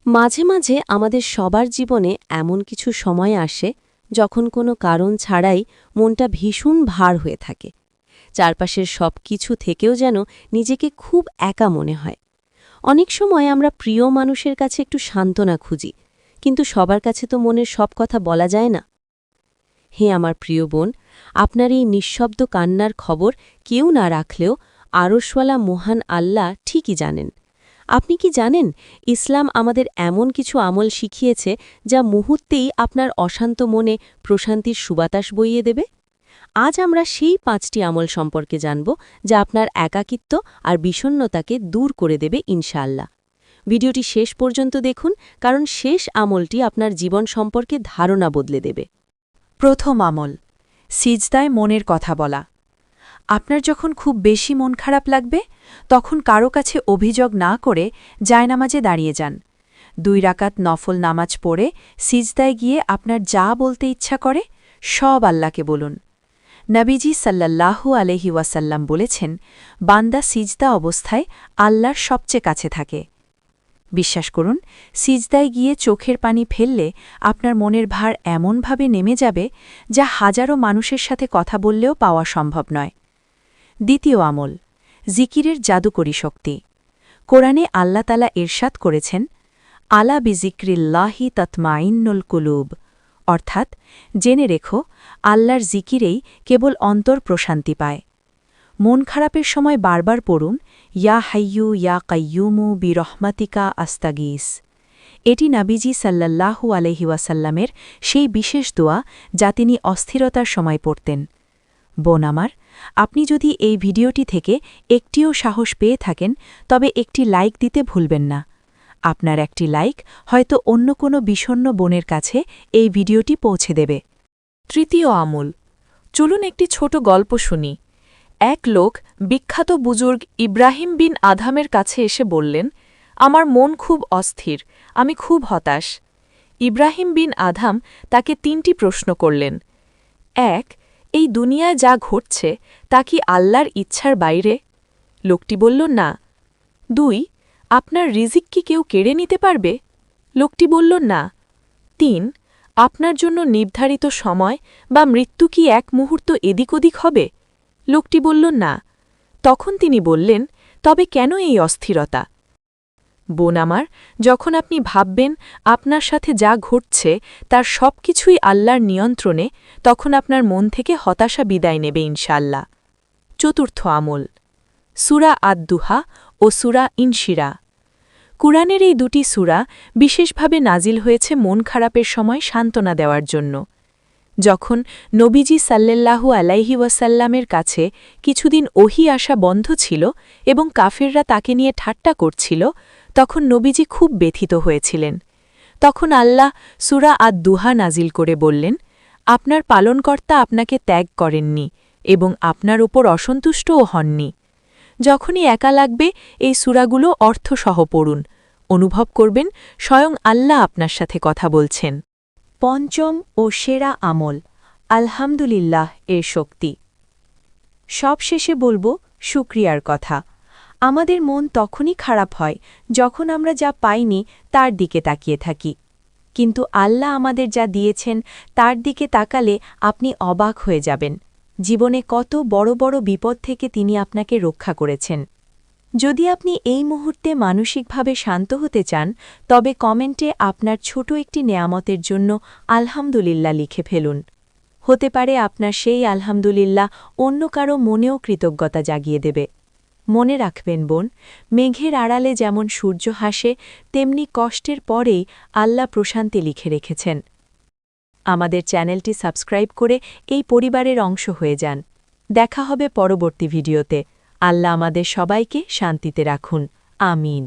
মাঝে মাঝে আমাদের সবার জীবনে এমন কিছু সময় আসে যখন কোনো কারণ ছাড়াই মনটা ভীষণ ভার হয়ে থাকে। চারপাশের সব কিছু থেকেও যেন নিজেকে খুব একা মনে হয়। অনেক সময় আমরা প্রিয় মানুষের কাছে একটু সান্ত্বনা খুঁজি, কিন্তু সবার কাছে তো মনের সব কথা বলা যায় না। হে আমার প্রিয় বোন, আপনার এই নিঃশব্দ কান্নার খবর কেউ না রাখলেও আরশওয়ালা মহান আল্লাহ ঠিকই জানেন। আপনি কি জানেন, ইসলাম আমাদের এমন কিছু আমল শিখিয়েছে যা মুহূর্তেই আপনার অশান্ত মনে প্রশান্তির সুবাতাস বইয়ে দেবে? আজ আমরা সেই ৫টি আমল সম্পর্কে জানব যা আপনার একাকিত্ব আর বিষণ্ণতাকে দূর করে দেবে ইনশাআল্লাহ। ভিডিওটি শেষ পর্যন্ত দেখুন, কারণ শেষ আমলটি আপনার জীবন সম্পর্কে ধারণা বদলে দেবে। প্রথম আমল, সিজদায় মনের কথা বলা। আপনার যখন খুব বেশি মন খারাপ লাগবে, তখন কারো কাছে অভিযোগ না করে জায়নামাজে দাঁড়িয়ে যান। ২ রাকাত নফল নামাজ পড়ে সিজদায় গিয়ে আপনার যা বলতে ইচ্ছা করে সব আল্লাহকে বলুন। নবীজি সাল্লাল্লাহু আলাইহি ওয়াসাল্লাম বলেছেন, বান্দা সিজদা অবস্থায় আল্লাহর সবচেয়ে কাছে থাকে। বিশ্বাস করুন, সিজদায় গিয়ে চোখের পানি ফেললে আপনার মনের ভার এমনভাবে নেমে যাবে যা হাজারো মানুষের সাথে কথা বললেও পাওয়া সম্ভব নয়। দ্বিতীয় আমল, জিকিরের জাদুকরী শক্তি। কোরআনে আল্লাহ তাআলা ইরশাদ করেছেন, আলা বিজিক্রিল্লাহি তাতমাইন্নুল কুলুব, অর্থাৎ জেনে রেখো, আল্লাহর জিকিরেই কেবল অন্তর প্রশান্তি পায়। মন খারাপের সময় বারবার পড়ুন, ইয়া হাইয়ু ইয়া কাইয়ুমু বিরহমাতিকা আস্তাগিস। এটি নবীজি সাল্লাল্লাহু আলাইহি ওয়াসাল্লামের সেই বিশেষ দোয়া যা তিনি অস্থিরতার সময় পড়তেন। বোন আমার, আপনি যদি এই ভিডিওটি থেকে একটিও সাহস পেয়ে থাকেন, তবে একটি লাইক দিতে ভুলবেন না। আপনার একটি লাইক হয়তো অন্য কোনো বিষণ্ণ বোনের কাছে এই ভিডিওটি পৌঁছে দেবে। তৃতীয় আমল, চলুন একটি ছোট গল্প শুনি। এক লোক বিখ্যাত বুজুর্গ ইব্রাহিম বিন আধামের কাছে এসে বললেন, আমার মন খুব অস্থির, আমি খুব হতাশ। ইব্রাহিম বিন আধাম তাকে ৩টি প্রশ্ন করলেন। ১. এই দুনিয়ায় যা ঘটছে তা কি আল্লাহর ইচ্ছার বাইরে? লোকটি বলল, না। ২. আপনার রিজিক কি কেউ কেড়ে নিতে পারবে? লোকটি বলল, না। ৩. আপনার জন্য নির্ধারিত সময় বা মৃত্যু কি এক মুহূর্ত এদিক ওদিক হবে? লোকটি বলল, না। তখন তিনি বললেন, তবে কেন এই অস্থিরতা? বোন আমার, যখন আপনি ভাববেন আপনার সাথে যা ঘটছে তার সব কিছুই আল্লাহর নিয়ন্ত্রণে, তখন আপনার মন থেকে হতাশা বিদায় নেবে ইনশাআল্লাহ। চতুর্থ আমল, সূরা আদ-দুহা ও সূরা ইনশিরা। কুরআনের এই ২টি সূরা বিশেষভাবে নাজিল হয়েছে মন খারাপের সময় সান্ত্বনা দেওয়ার জন্য। যখন নবীজি সাল্লাল্লাহু আলাইহি ওয়াসাল্লামের কাছে কিছুদিন ওহী আসা বন্ধ ছিল এবং কাফেররা তাকে নিয়ে ঠাট্টা করছিল, তখন নবীজি খুব ব্যথিত হয়েছিলেন। তখন আল্লাহ সূরা আদ-দুহা নাজিল করে বললেন, আপনার পালনকর্তা আপনাকে ত্যাগ করেননি এবং আপনার ওপর অসন্তুষ্টও হননি। যখনই একা লাগবে এই সূরাগুলো অর্থসহ পড়ুন, অনুভব করবেন স্বয়ং আল্লাহ আপনার সাথে কথা বলছেন। পঞ্চম ও সেরা আমল, আলহামদুলিল্লাহ এর শক্তি। সবশেষে বলবো শুকরিয়ার কথা। আমাদের মন তখনই খারাপ হয় যখন আমরা যা পাইনি তার দিকে তাকিয়ে থাকি, কিন্তু আল্লাহ আমাদের যা দিয়েছেন তার দিকে তাকালে আপনি অবাক হয়ে যাবেন জীবনে কত বড় বড় বিপদ থেকে তিনি আপনাকে রক্ষা করেছেন। যদি আপনি এই মুহূর্তে মানসিকভাবে শান্ত হতে চান, তবে কমেন্টে আপনার ছোট একটি নেয়ামতের জন্য আলহামদুলিল্লাহ লিখে ফেলুন। হতে পারে আপনার সেই আলহামদুলিল্লাহ অন্য কারো মনেও কৃতজ্ঞতা জাগিয়ে দেবে। মনে রাখবেন বোন, মেঘের আড়ালে যেমন সূর্য হাসে, তেমনি কষ্টের পরেই আল্লাহ প্রশান্তি লিখে রেখেছেন। আমাদের চ্যানেলটি সাবস্ক্রাইব করে এই পরিবারের অংশ হয়ে যান। দেখা হবে পরবর্তী ভিডিওতে। আল্লাহ আমাদের সবাইকে শান্তিতে রাখুন। আমিন।